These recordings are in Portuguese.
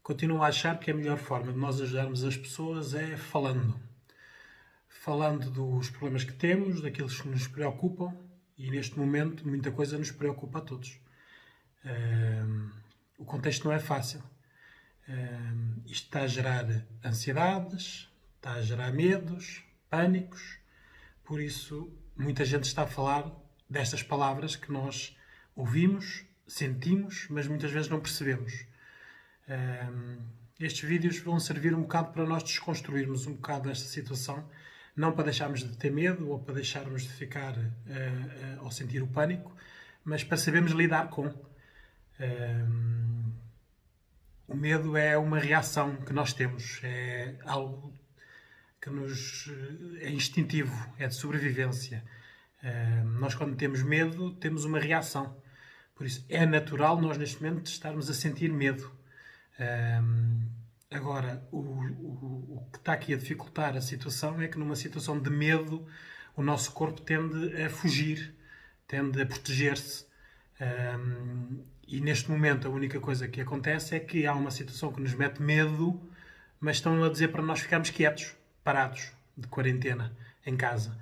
Continuo a achar que a melhor forma de nós ajudarmos as pessoas é falando. Falando dos problemas que temos, daquilo que nos preocupam, e neste momento muita coisa nos preocupa a todos. O contexto não é fácil. Isto está a gerar ansiedades, está a gerar medos, pânicos. Por isso, muita gente está a falar destas palavras que nós ouvimos, sentimos, mas muitas vezes não percebemos. Estes vídeos vão servir um bocado para nós desconstruirmos um bocado esta situação, não para deixarmos de ter medo ou para deixarmos de ficar ou sentir o pânico, mas para sabermos lidar com. O medo é uma reação que nós temos, é algo que nos é instintivo, é de sobrevivência. Nós, quando temos medo, temos uma reação. Por isso, é natural nós, neste momento, estarmos a sentir medo. Agora, o que está aqui a dificultar a situação é que numa situação de medo o nosso corpo tende a fugir, tende a proteger-se. E neste momento a única coisa que acontece é que há uma situação que nos mete medo, mas estão a dizer para nós ficarmos quietos, parados, de quarentena, em casa.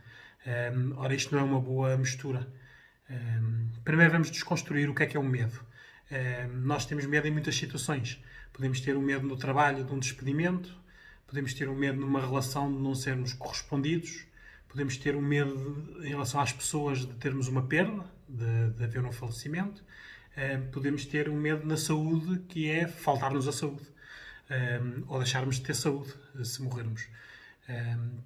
Ora, isto não é uma boa mistura. Primeiro vamos desconstruir o que é o medo. Nós temos medo em muitas situações. Podemos ter um medo no trabalho de um despedimento, podemos ter um medo numa relação de não sermos correspondidos, podemos ter um medo em relação às pessoas de termos uma perda, de haver um falecimento, podemos ter um medo na saúde, que é faltar-nos a saúde, ou deixarmos de ter saúde se morrermos.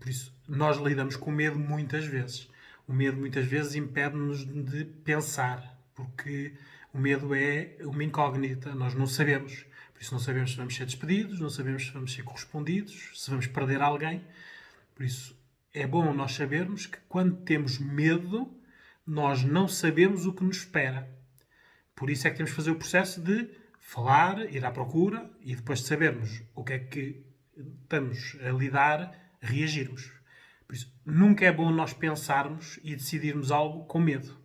Por isso, nós lidamos com o medo muitas vezes. O medo muitas vezes impede-nos de pensar, porque o medo é uma incógnita, nós não sabemos. Por isso não sabemos se vamos ser despedidos, não sabemos se vamos ser correspondidos, se vamos perder alguém. Por isso é bom nós sabermos que quando temos medo, nós não sabemos o que nos espera. Por isso é que temos que fazer o processo de falar, ir à procura e depois de sabermos o que é que estamos a lidar, reagirmos. Por isso, nunca é bom nós pensarmos e decidirmos algo com medo.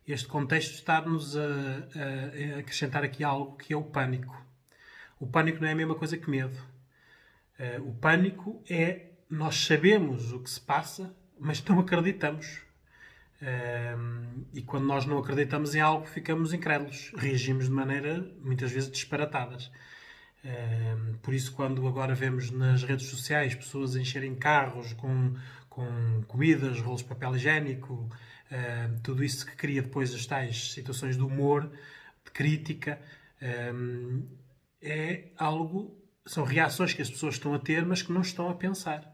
Este contexto está-nos a acrescentar aqui algo que é o pânico. O pânico não é a mesma coisa que medo. O pânico é nós sabemos o que se passa, mas não acreditamos. E quando nós não acreditamos em algo, ficamos incrédulos. Reagimos de maneira, muitas vezes, disparatadas. Por isso, quando agora vemos nas redes sociais pessoas encherem carros com comidas, rolos de papel higiênico, tudo isso que cria depois as tais situações de humor, de crítica, é algo, são reações que as pessoas estão a ter, mas que não estão a pensar.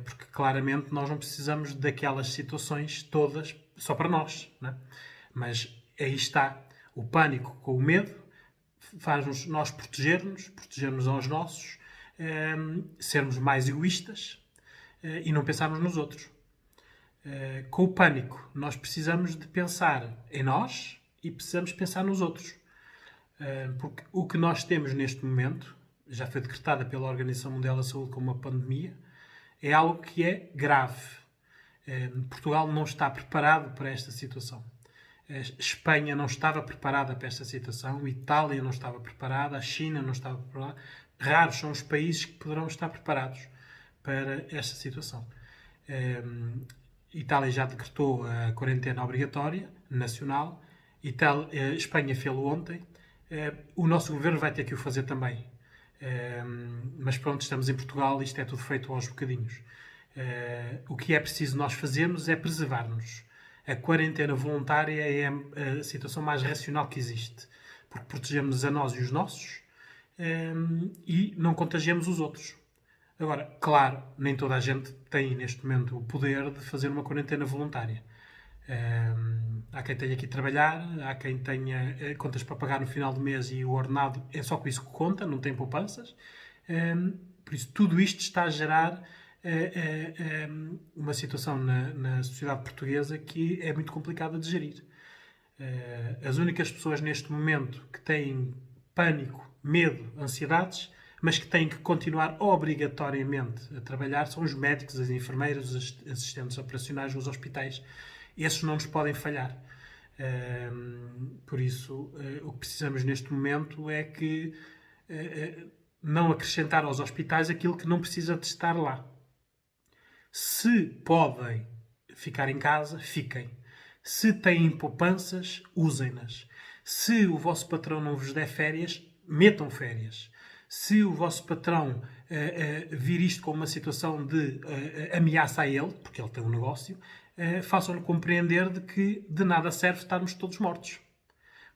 Porque claramente nós não precisamos daquelas situações todas só para nós, não é? Mas aí está o pânico com o medo, faz-nos nós protegermos aos nossos, sermos mais egoístas e não pensarmos nos outros. Com o pânico, nós precisamos de pensar em nós e precisamos pensar nos outros. Porque o que nós temos neste momento, já foi decretada pela Organização Mundial da Saúde como uma pandemia, é algo que é grave. Portugal não está preparado para esta situação. Espanha não estava preparada para esta situação, Itália não estava preparada, a China não estava preparada. Raros são os países que poderão estar preparados para esta situação. Itália já decretou a quarentena obrigatória, nacional. Espanha fez-lo ontem. O nosso governo vai ter que o fazer também. Mas pronto, estamos em Portugal e isto é tudo feito aos bocadinhos. O que é preciso nós fazermos é preservar-nos. A quarentena voluntária é a situação mais racional que existe, porque protegemos a nós e os nossos e não contagiamos os outros. Agora, claro, nem toda a gente tem neste momento o poder de fazer uma quarentena voluntária. Há quem tenha que ir trabalhar, há quem tenha contas para pagar no final do mês e o ordenado é só com isso que conta, não tem poupanças. Por isso, tudo isto está a gerar uma situação na sociedade portuguesa que é muito complicada de gerir. As únicas pessoas neste momento que têm pânico, medo, ansiedades, mas que têm que continuar obrigatoriamente a trabalhar são os médicos, as enfermeiras, os assistentes operacionais nos hospitais. Esses não nos podem falhar. Por isso, o que precisamos neste momento é que não acrescentar aos hospitais aquilo que não precisa de estar lá. Se podem ficar em casa, fiquem. Se têm poupanças, usem-nas. Se o vosso patrão não vos der férias, metam férias. Se o vosso patrão vir isto como uma situação de ameaça a ele, porque ele tem um negócio, façam-lhe compreender de que de nada serve estarmos todos mortos.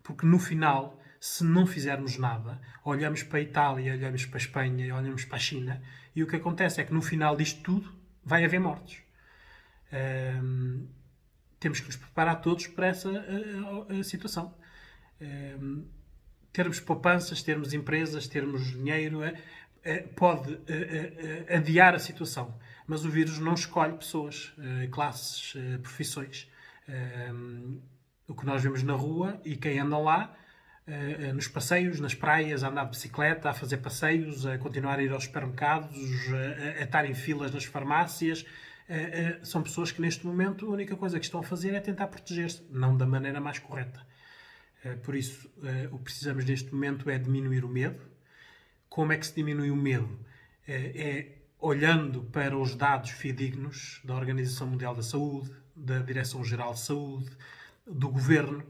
Porque no final, se não fizermos nada, olhamos para a Itália, olhamos para a Espanha, olhamos para a China, e o que acontece é que no final disto tudo vai haver mortos. Temos que nos preparar todos para essa situação. Termos poupanças, termos empresas, termos dinheiro, pode adiar a situação. Mas o vírus não escolhe pessoas, classes, profissões. O que nós vemos na rua e quem anda lá, nos passeios, nas praias, a andar de bicicleta, a fazer passeios, a continuar a ir aos supermercados, a estar em filas nas farmácias, são pessoas que neste momento a única coisa que estão a fazer é tentar proteger-se, não da maneira mais correta. Por isso, o que precisamos neste momento é diminuir o medo. Como é que se diminui o medo? É olhando para os dados fidedignos da Organização Mundial da Saúde, da Direção-Geral de Saúde, do Governo.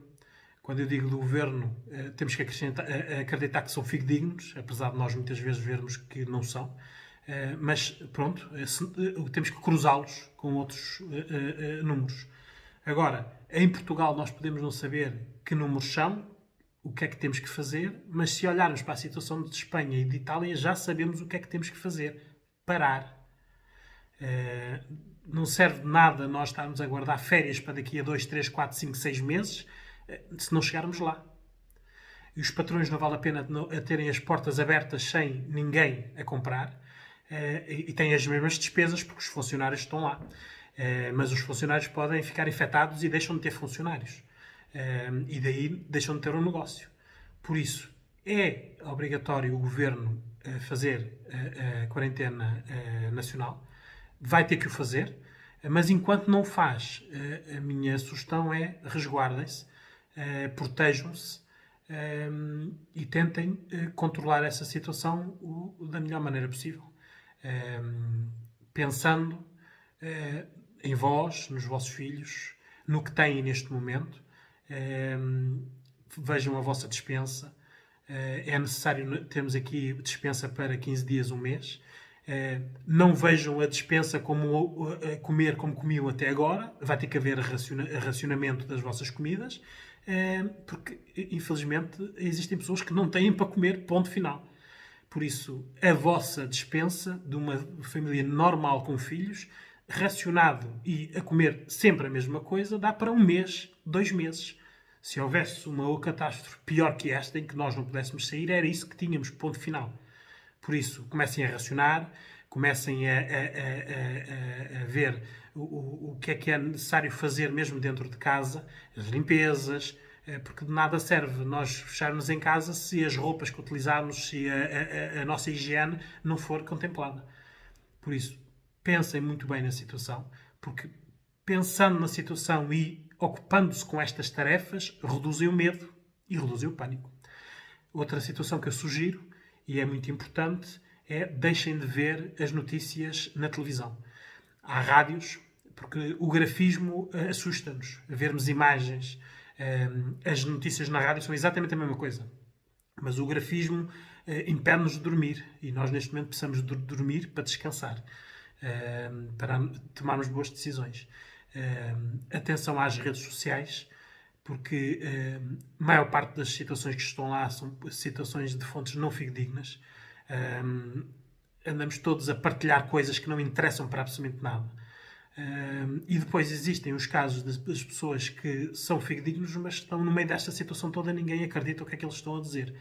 Quando eu digo do Governo, temos que acreditar que são fidedignos, apesar de nós muitas vezes vermos que não são. Mas, pronto, temos que cruzá-los com outros números. Agora, em Portugal nós podemos não saber que números são, o que é que temos que fazer, mas se olharmos para a situação de Espanha e de Itália, já sabemos o que é que temos que fazer. Parar. Não serve de nada nós estarmos a guardar férias para daqui a 2, 3, 4, 5, 6 meses, se não chegarmos lá. E os patrões não vale a pena terem as portas abertas sem ninguém a comprar, e têm as mesmas despesas porque os funcionários estão lá. Mas os funcionários podem ficar infectados e deixam de ter funcionários. E daí deixam de ter um negócio. Por isso, é obrigatório o Governo fazer a quarentena nacional. Vai ter que o fazer, mas enquanto não o faz, a minha sugestão é resguardem-se, protejam-se e tentem controlar essa situação da melhor maneira possível. Pensando em vós, nos vossos filhos, no que têm neste momento. Vejam a vossa despensa. É necessário termos aqui despensa para 15 dias, um mês. Não vejam a despensa como comer como comiam até agora. Vai ter que haver racionamento das vossas comidas, porque infelizmente existem pessoas que não têm para comer, ponto final. Por isso, a vossa despensa de uma família normal com filhos, racionado e a comer sempre a mesma coisa, dá para um mês, 2 meses. Se houvesse uma catástrofe pior que esta, em que nós não pudéssemos sair, era isso que tínhamos, ponto final. Por isso, comecem a racionar, comecem a ver o que é necessário fazer mesmo dentro de casa, as limpezas, porque de nada serve nós fecharmos em casa se as roupas que utilizarmos, se a nossa higiene não for contemplada. Por isso, pensem muito bem na situação, porque pensando na situação e ocupando-se com estas tarefas, reduzem o medo e reduzem o pânico. Outra situação que eu sugiro, e é muito importante, é deixem de ver as notícias na televisão. Há rádios, porque o grafismo assusta-nos. Vermos imagens, as notícias na rádio são exatamente a mesma coisa. Mas o grafismo impede-nos de dormir. E nós, neste momento, precisamos de dormir para descansar. Para tomarmos boas decisões. Atenção às redes sociais, porque a maior parte das situações que estão lá são situações de fontes não fidedignas. Andamos todos a partilhar coisas que não interessam para absolutamente nada. E depois existem os casos das pessoas que são fidedignos, mas estão no meio desta situação toda, ninguém acredita o que é que eles estão a dizer.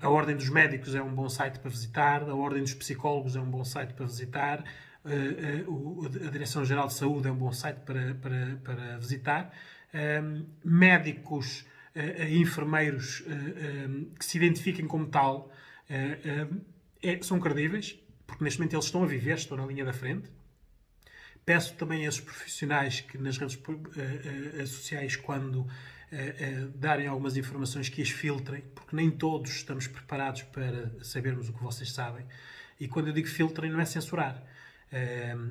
A Ordem dos Médicos é um bom site para visitar, a Ordem dos Psicólogos é um bom site para visitar, a Direção-Geral de Saúde é um bom site para visitar. Médicos e enfermeiros que se identifiquem como tal são credíveis, porque neste momento eles estão a viver, estão na linha da frente. Peço também a esses profissionais que nas redes sociais, quando darem algumas informações que as filtrem, porque nem todos estamos preparados para sabermos o que vocês sabem. E quando eu digo filtrem, não é censurar.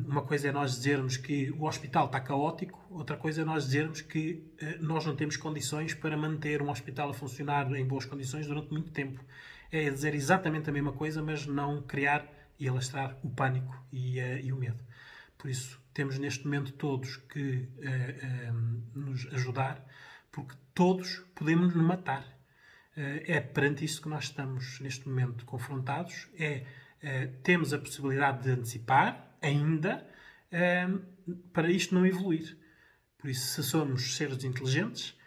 Uma coisa é nós dizermos que o hospital está caótico, outra coisa é nós dizermos que nós não temos condições para manter um hospital a funcionar em boas condições durante muito tempo. É dizer exatamente a mesma coisa, mas não criar e alastrar o pânico e o medo. Por isso, temos neste momento todos que nos ajudar, porque todos podemos nos matar. É perante isso que nós estamos neste momento confrontados. Temos a possibilidade de antecipar, ainda, para isto não evoluir. Por isso, se somos seres inteligentes,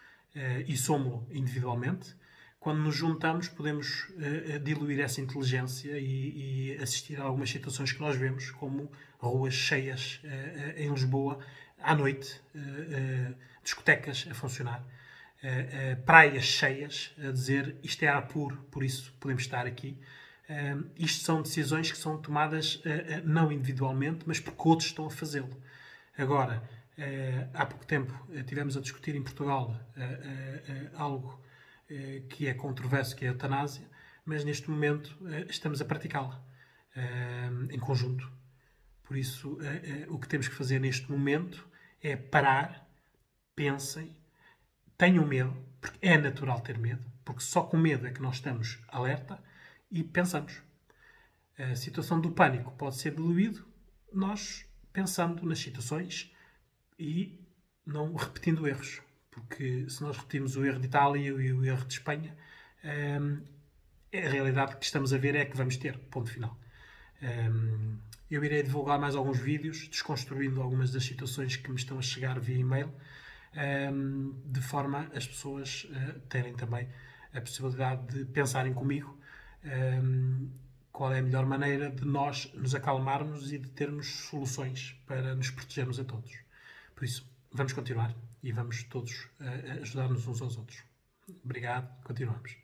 e somos individualmente, quando nos juntamos podemos diluir essa inteligência e assistir a algumas situações que nós vemos, como ruas cheias em Lisboa, à noite, discotecas a funcionar, praias cheias, a dizer isto é ar puro, por isso podemos estar aqui. Isto são decisões que são tomadas não individualmente, mas porque outros estão a fazê-lo. Agora, há pouco tempo estivemos a discutir em Portugal algo que é controverso, que é a eutanásia, mas neste momento estamos a praticá-la em conjunto. Por isso, o que temos que fazer neste momento é parar, pensem, tenham medo, porque é natural ter medo, porque só com medo é que nós estamos alerta e pensamos. A situação do pânico pode ser diluído nós pensando nas situações e não repetindo erros. Porque se nós repetirmos o erro de Itália e o erro de Espanha, a realidade que estamos a ver é que vamos ter, ponto final. Eu irei divulgar mais alguns vídeos, desconstruindo algumas das situações que me estão a chegar via e-mail, de forma a as pessoas terem também a possibilidade de pensarem comigo qual é a melhor maneira de nós nos acalmarmos e de termos soluções para nos protegermos a todos. Por isso, vamos continuar e vamos todos ajudar-nos uns aos outros. Obrigado, continuamos.